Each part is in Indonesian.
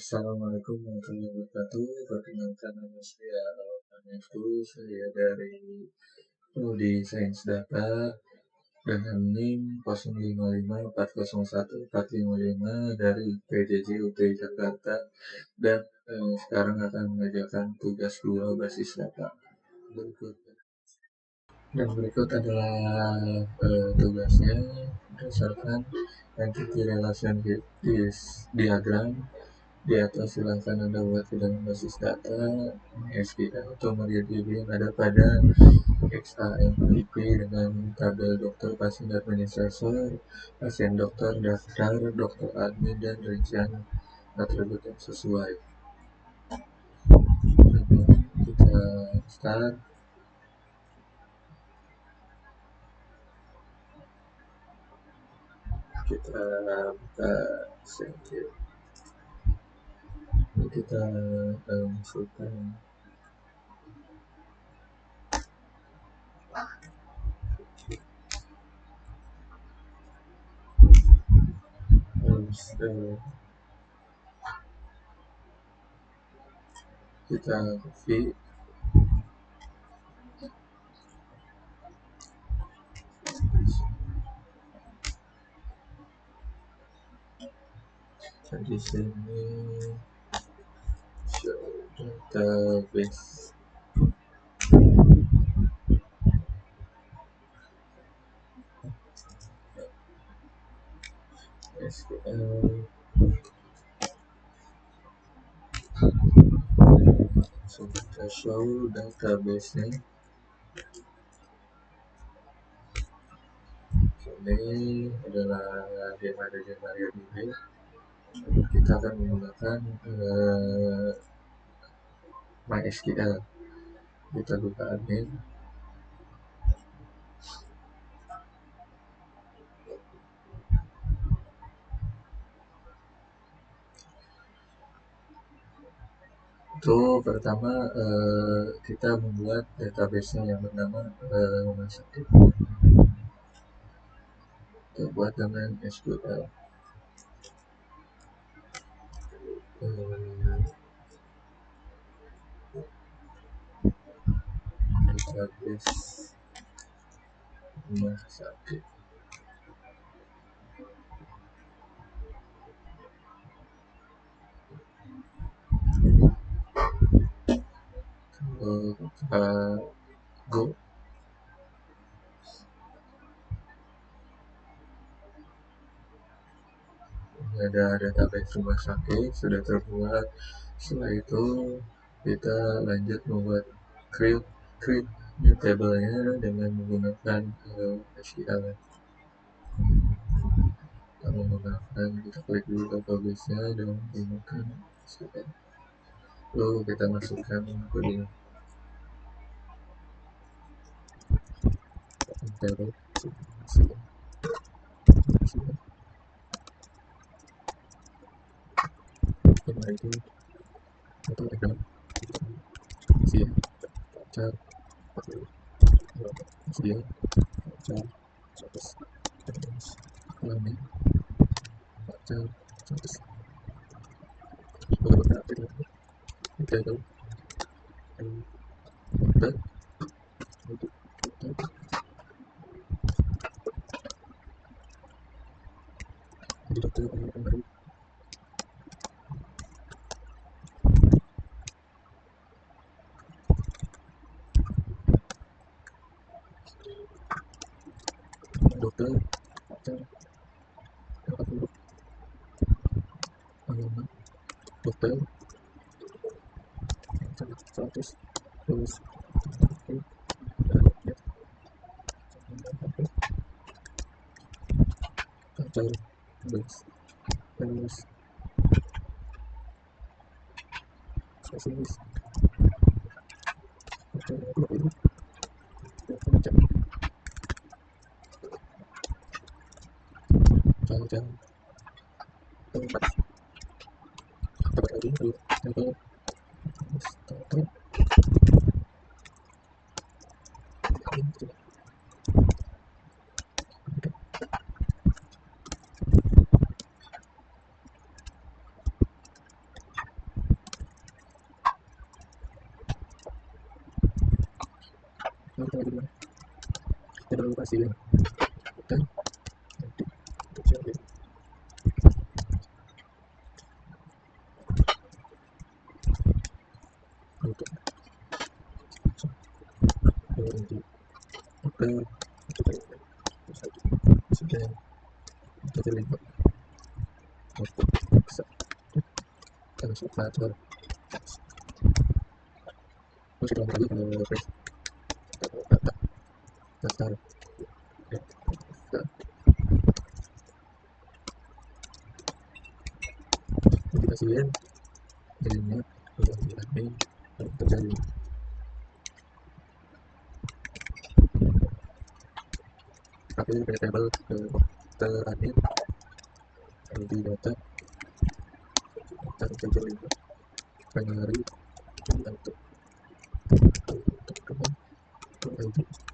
Assalamualaikum warahmatullahi wabarakatuh. Perkenalkan nama saya Alvaneftu. Saya dari Prodi Sains Data dengan NIM 055401 dari PJJ UT Jakarta dan sekarang akan mengerjakan tugas 2 basis data. Berikut adalah tugasnya berdasarkan entity relationship diagram. Di atas silahkan Anda buat ke dalam basis data SQL atau MariaDB yang ada pada XAMPP dengan tabel dokter, pasien, administrator, pasien dokter, daftar, dokter admin, dan rincian atribut yang sesuai. Kita start. Kita buka save. Kita masukkan kita copy di sini show database SQL. So kita show database nya. Ini adalah di MariaDB. Kita akan menggunakan MySQL. Kita buka admin. Itu pertama kita membuat database-nya yang bernama rumah sakit. Kita buat dengan SQL. Database rumah sakit. Go. Ini ada database rumah sakit sudah terbuat. Setelah itu kita lanjut membuat create new table-nya dengan menggunakan SQL. Kita klik dulu database-nya dan menggunakan SQL. Lalu kita masukkan coding table itu atau ekran dia car dia car kami car beberapa itu dan dokter baru dokter dokter 100 terus terus spesialis jangan tempat lagi dulu kita lagi di mana? Kita dulu pasien dan untuk siapa untuk berhenti dokter sudah terlibat untuk konservator terus kita lagi ke daftar jadi pasien jadinya sudah di admin terjadi tapi variable ke dokter admin di data terlibat penari untuk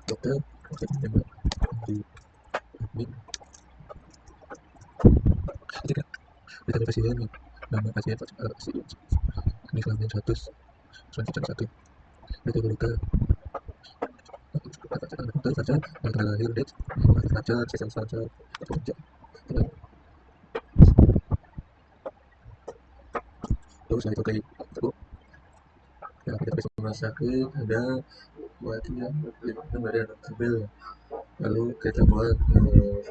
dokter menembak di admin ketika ditanya pasien nama pasien ini kelamin 100 101 itu berita dokter saja tanggal lahir date saja sesal saja kerja terus saya pakai itu ya kita bisa rumah sakit ada buat yang dari anak tabel lalu kita buat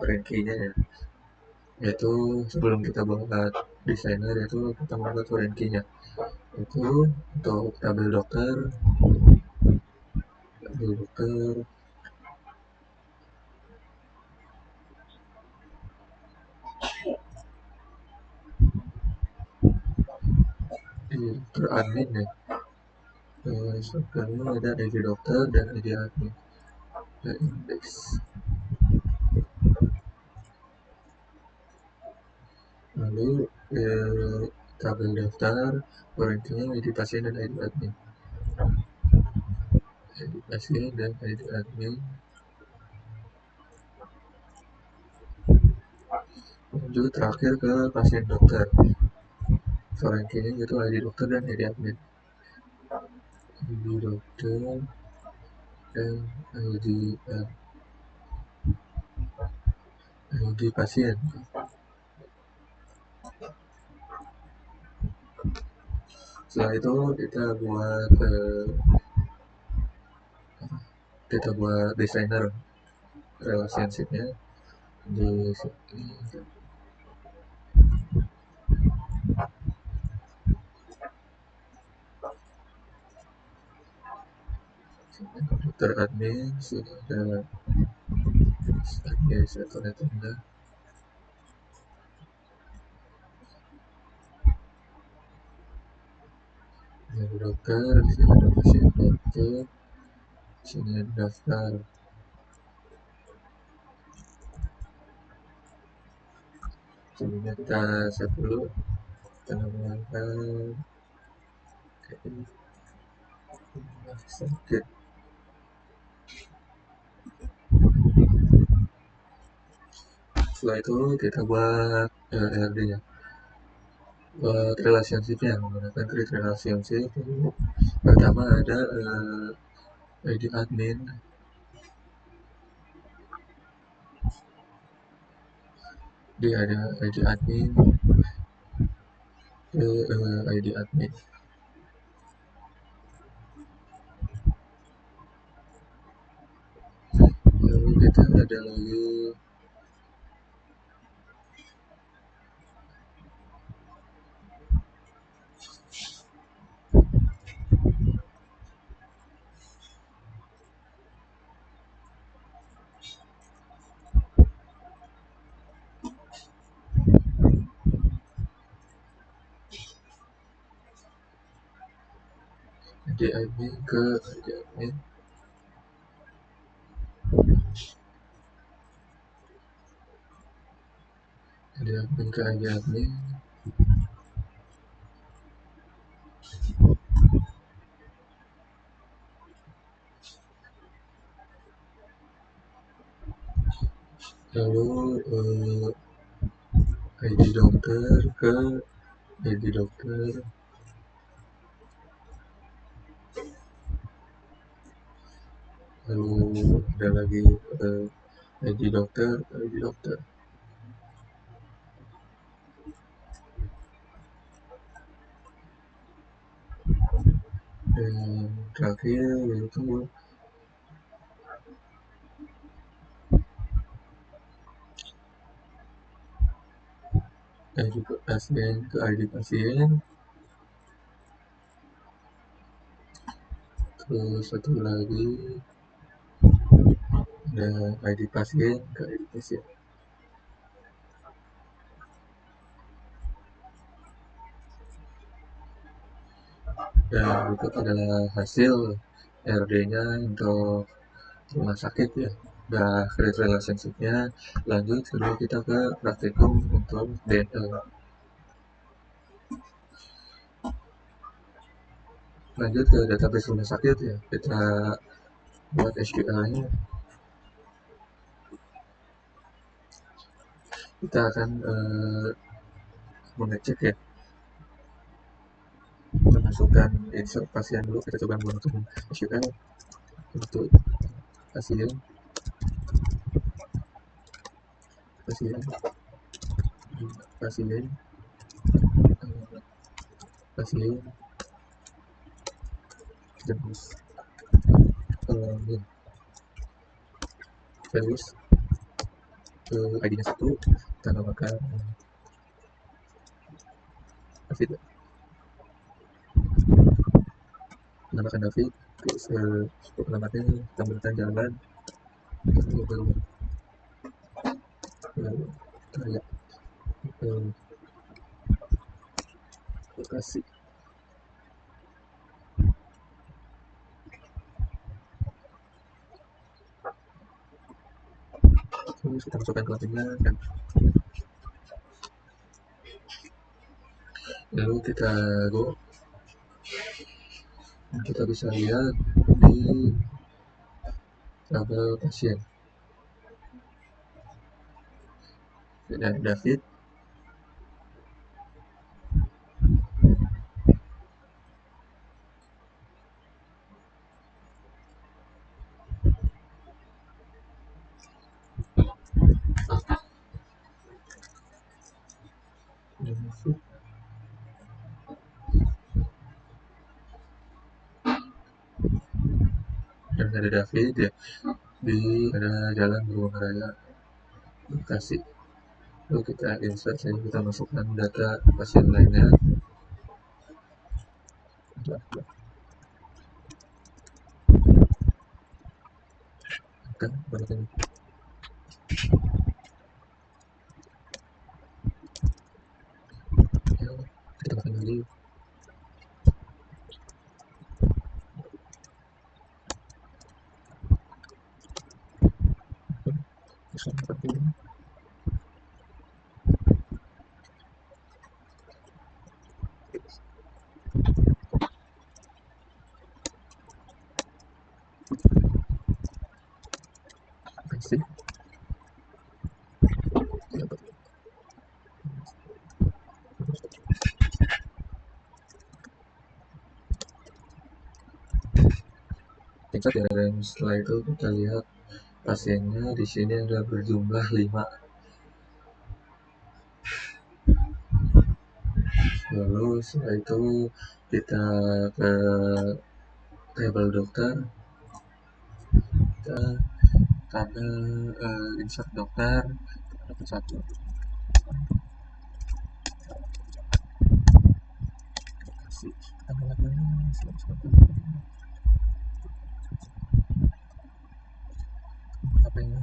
ranking-nya ya yaitu sebelum kita buat desainer itu kita membuat ranking-nya itu untuk tabel dokter di dokter admin ya sekarang ada ID dokter dan ID admin dan indeks lalu tabel daftar rankingnya ID pasien dan ID admin ID pasien dan ID admin lanjut terakhir ke pasien dokter rankingnya itu ID dokter dan ID admin ID dokter dan ID pasien setelah itu kita buat desainer relationship-nya di dokter admin sudah ada administratornya tanda jadi dokter di sini ada pasien dokter di sini ada daftar sebelumnya kita save dulu kita namakan sakit setelah itu kita buat RD nya buat relationship-nya menggunakan create relationship pertama ada ID admin dia ada ID admin ID admin lalu kita ada lagi ID admin ke ID admin ID admin ke ID admin lalu ID dokter ke ID dokter lalu ada lagi ID dokter, dan terakhir yaitu ID pasien ke ID pasien, terus satu lagi ada ID pasien ke ID pasien. Dan berikut adalah hasil RD-nya untuk rumah sakit ya. Udah create relationship-nya. Lanjut kedua kita ke praktikum untuk DL. Lanjut ke database rumah sakit ya. Kita buat SQL-nya. Kita akan mengecek ya, memasukkan insert pasien dulu. Kita coba menggunakan SQL untuk pasien pasien pasien pasien terus terus ID-nya 1 kita namakan David, terus untuk alamatnya tambahkan jalan baru karya lokasi, terus kita masukkan kontennya kan. Lalu kita go, kita bisa lihat di tabel pasien dan David dan ada David ya, di ada jalan Beruang Raya Bekasi. Lalu kita insert saja, kita masukkan data pasien lainnya. Kan balikin ya, kita makan lagi. Kasih. Insert ya, dan setelah itu kita lihat pasiennya di sini ada berjumlah 5. Lalu setelah itu kita ke tabel dokter, kita tabel insert dokter, dapat 1. Kasih tambah lagi HP-nya.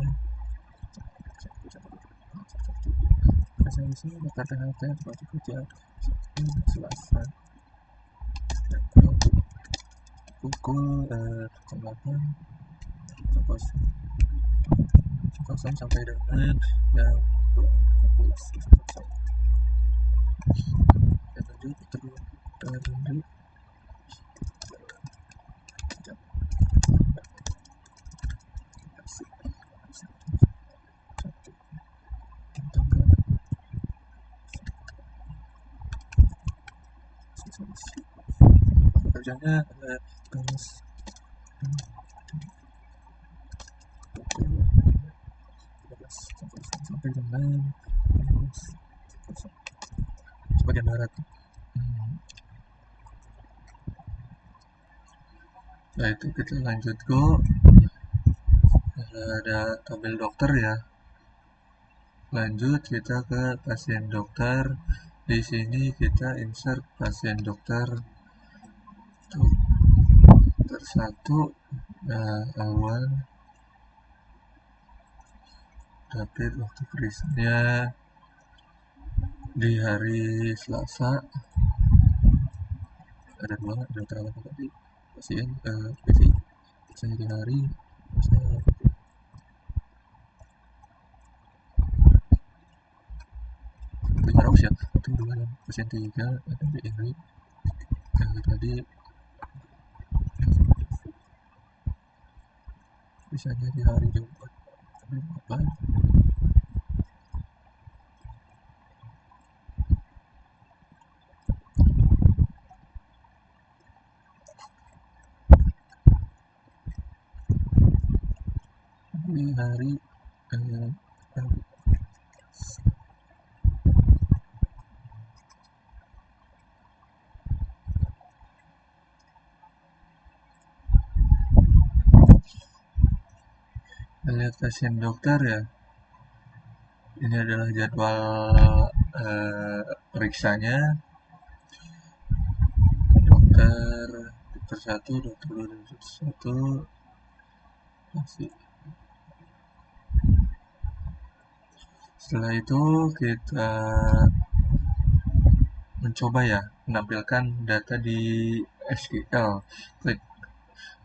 Saya di sini kata-kata waktu kerja Selasa pukul 8 sampai dengan jam 12. Dan lanjut terus pekerjaannya terus sampai dengan sebagian barat. Nah itu kita lanjut ke ada tabel dokter ya. Lanjut kita ke pasien dokter. Di sini kita insert pasien dokter. Dokter 1 awal update waktu periksanya di hari Selasa. Ada dua dokter awal tadi pasien PVI saya di hari Raus ya, itu dua dan pasien 3 ada di Indri tadi misalnya di hari Jumat di hari lihat pasien dokter ya. Ini adalah jadwal periksanya. Dokter 1, dokter 2, dokter 1 masih. Setelah itu kita mencoba ya menampilkan data di SQL.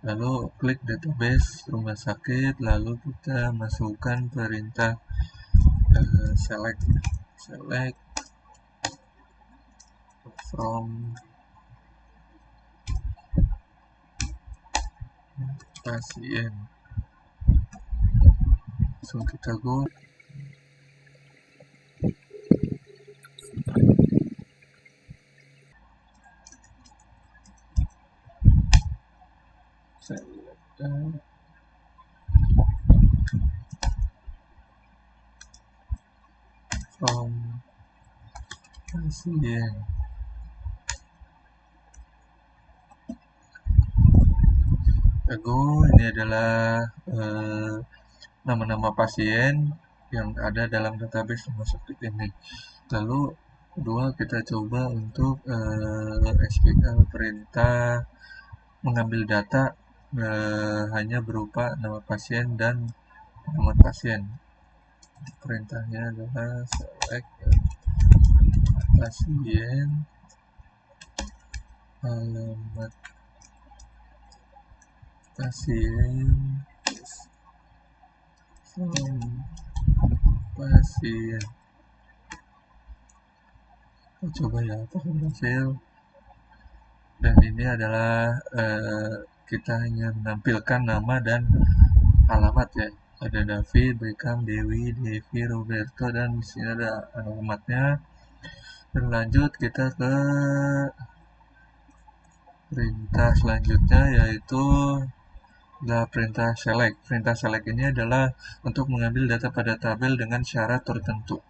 Lalu klik database rumah sakit, lalu kita masukkan perintah select from pasien. Langsung kita go. From pasien. Go, ini adalah nama-nama pasien yang ada dalam database rumah sakit ini. Lalu kedua kita coba untuk SQL perintah mengambil data hanya berupa nama pasien dan nomor pasien. Perintahnya adalah select pasien, alamat pasien, pasien. Kita coba ya apakah berhasil. Dan ini adalah kita hanya menampilkan nama dan alamat ya. Ada David, Beckham, Dewi, Roberto, dan di sini ada alamatnya. Dan lanjut kita ke perintah selanjutnya yaitu perintah select. Perintah select ini adalah untuk mengambil data pada tabel dengan syarat tertentu.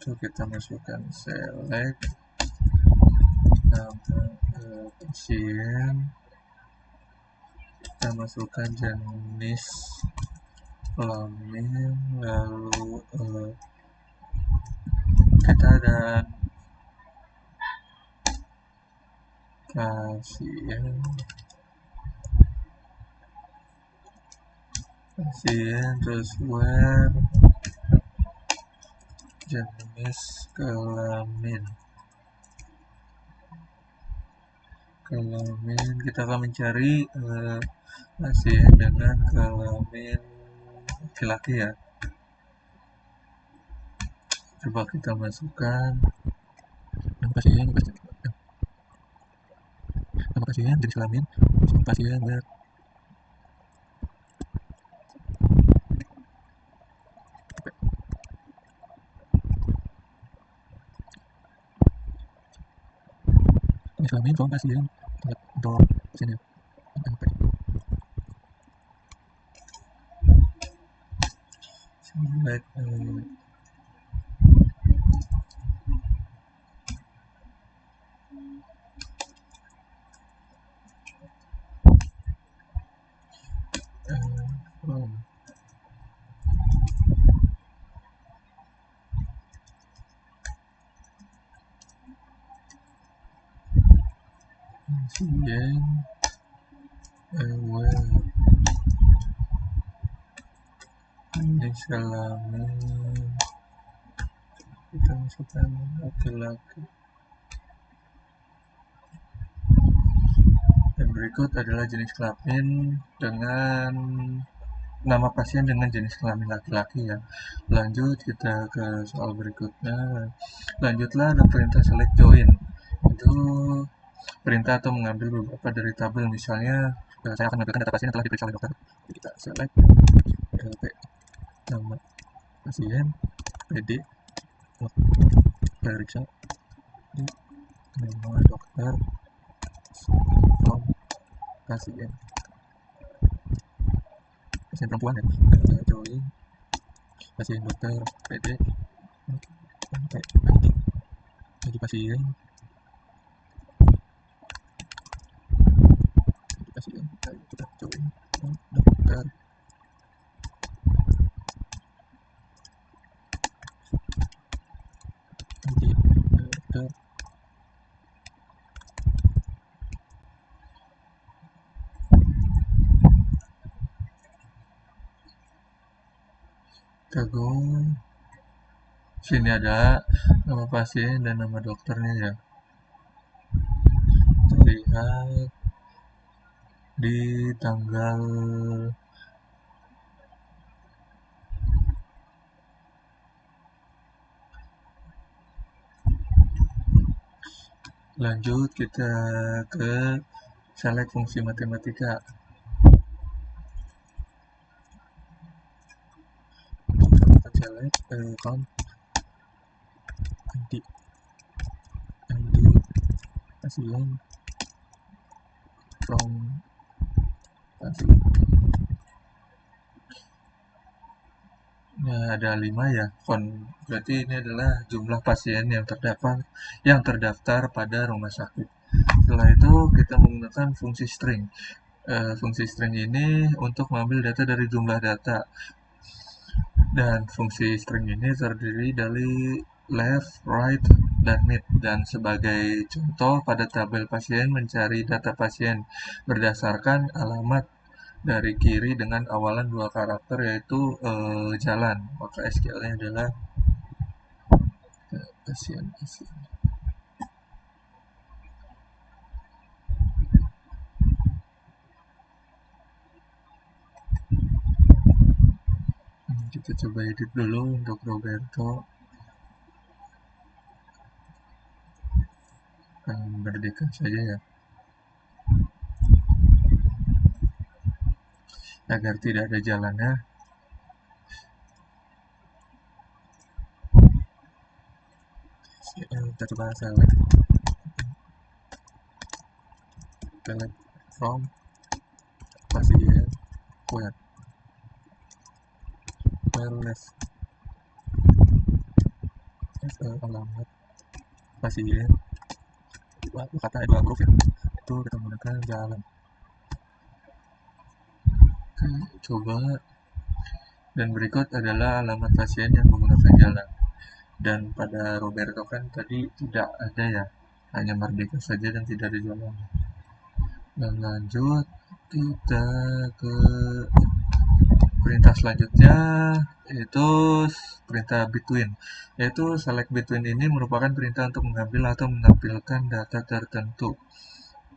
So, kita masukkan select nama pasien, kita masukkan jenis kelamin, lalu kita dan pasien terus where jenis kelamin kita akan mencari pasien dengan kelamin laki-laki ya. Coba kita masukkan nama pasien, jenis kelamin, pasien where jenis kelamin form pasien untuk pasien ya. Select pasien awal jenis kelamin kita masukkan laki-laki. Dan berikut adalah jenis kelamin dengan nama pasien dengan jenis kelamin laki-laki ya. Lanjut kita ke soal berikutnya. Lanjutlah ada perintah select join. Itu perintah atau mengambil beberapa dari tabel, misalnya saya akan mengambilkan data pasien yang telah diperiksa oleh dokter. Jadi kita select LP, nama pasien, PD, periksa, nama dokter, from pasien perempuan ya, join pasien dokter PD sampai ID. Jadi pasien kita join dokter ID dokter. Kagum sini ada nama pasien dan nama dokternya ya, terlihat di tanggal lanjut kita ke select fungsi matematika. Kita select count ID pasien from pasien. Nah, ada 5 ya, berarti ini adalah jumlah pasien yang terdaftar pada rumah sakit. Setelah itu kita menggunakan fungsi string. Fungsi string ini untuk mengambil data dari jumlah data, dan fungsi string ini terdiri dari left, right, dan mid. Dan sebagai contoh, pada tabel pasien mencari data pasien berdasarkan alamat dari kiri dengan awalan 2 karakter, yaitu jalan. Maka SQL-nya adalah pasien. Kita coba edit dulu untuk Roberto. Merdeka saja ya, agar tidak ada jalannya. Coba select from pasien where left alamat pasien, kata 2 huruf ya, itu kita menggunakan jalan. Coba. Dan berikut adalah alamat pasien yang menggunakan jalan. Dan pada Roberto kan tadi tidak ada ya, hanya Merdeka saja dan tidak ada jalan. Dan lanjut kita ke perintah selanjutnya, yaitu perintah between. Yaitu select between ini merupakan perintah untuk mengambil atau menampilkan data tertentu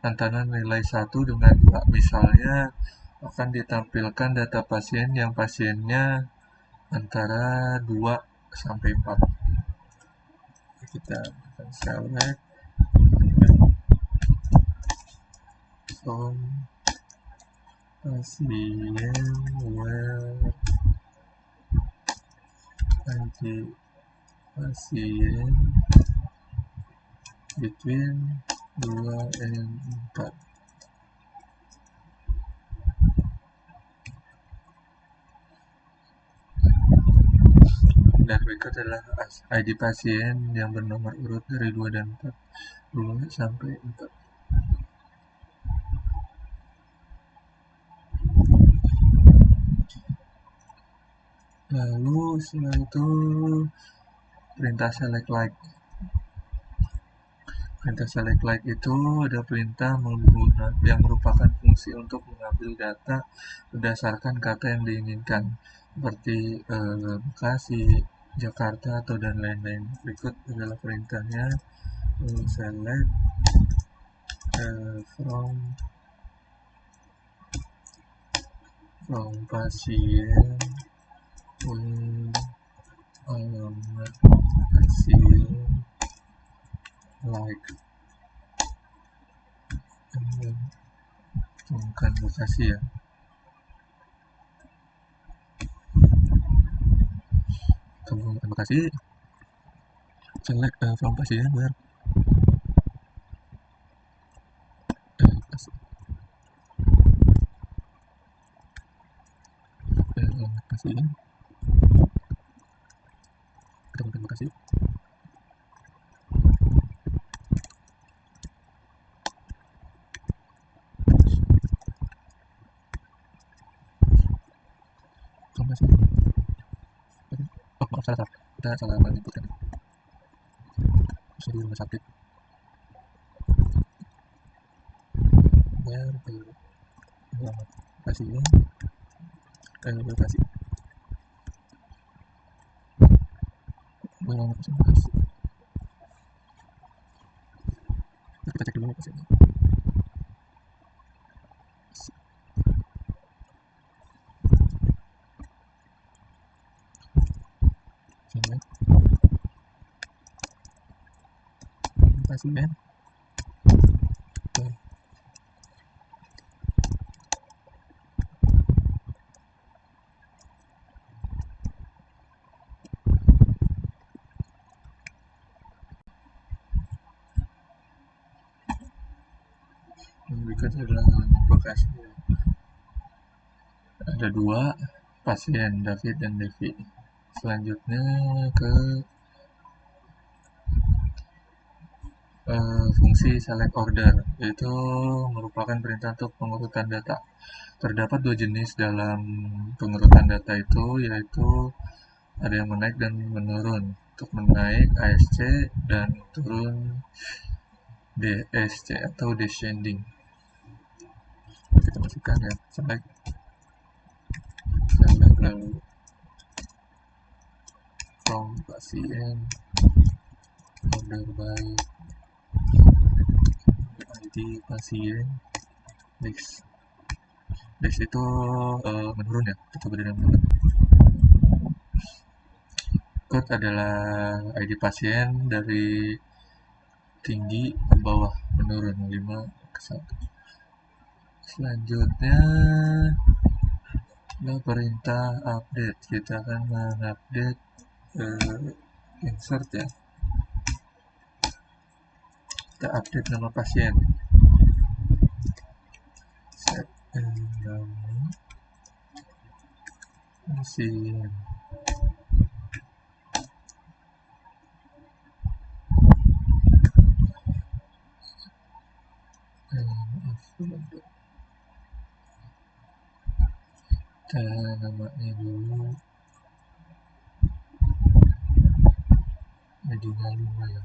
antara nilai 1 dengan 2. Misalnya akan ditampilkan data pasien yang pasiennya antara 2 sampai 4. Kita select from pasien where ID pasien between 2 dan 4. Dan berikut adalah ID pasien yang bernomor urut dari 2 dan 4, 2 sampai 4. Lalu setelah itu perintah select like. Perintah select like itu ada perintah yang merupakan fungsi untuk mengambil data berdasarkan kata yang diinginkan, seperti Bekasi, Jakarta, atau dan lain-lain. Berikut adalah perintahnya. Select from pasien alamat pasien like bukan Bekasi ya, bukan Bekasi. Select from pasien where pasien bukan Bekasi. Oh maaf, salah, kita salah menyebutkan. Bisa di rumah sakit. Where alamat pasien lokasi. Alamat pasien lokasi. Kita cek dulu pasiennya. Pasien berikut adalah Bekasi. Ada 2 pasien, David dan Devi. Selanjutnya ke fungsi select order, yaitu merupakan perintah untuk pengurutan data. Terdapat 2 jenis dalam pengurutan data itu, yaitu ada yang menaik dan menurun. Untuk menaik ASC dan turun DSC atau descending. Kita masukkan ya, select lalu from pasien order by ID pasien next itu menurun ya, kita beri nama menurun. Code adalah ID pasien dari tinggi ke bawah, menurun 5 ke 1. Selanjutnya perintah update. Kita akan mengupdate insert ya. Kita update nama pasien. Set nama pasien. Kita namanya dulu ID-nya 5 ya.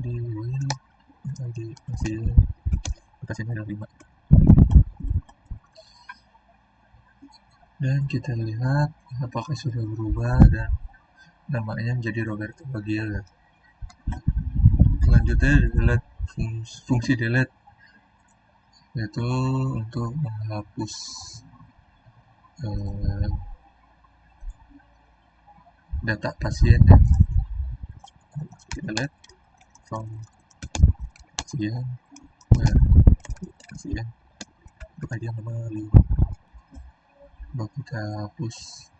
Di ID pasiennya ada 5. Dan kita lihat apakah sudah berubah dan namanya menjadi Roberto Bagiel. Selanjutnya delete, fungsi delete, yaitu untuk menghapus data pasien ya. Delete from pasien untuk ID yang nomor 5. Baru kita hapus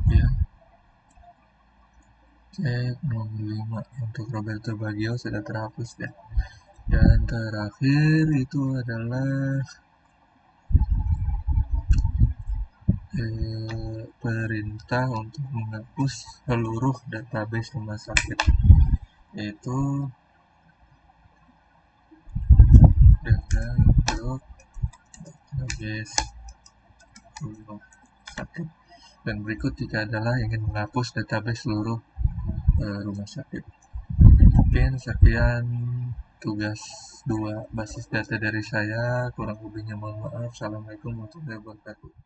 ya. Cek nomor 5 untuk Roberto Baggio sudah terhapus ya. Dan terakhir itu adalah perintah untuk menghapus seluruh database rumah sakit, yaitu dengan database rumah sakit. Dan berikut jika adalah ingin menghapus database seluruh rumah sakit. Mungkin sekian tugas 2 basis data dari saya, kurang lebihnya mohon maaf. Assalamualaikum warahmatullahi wabarakatuh.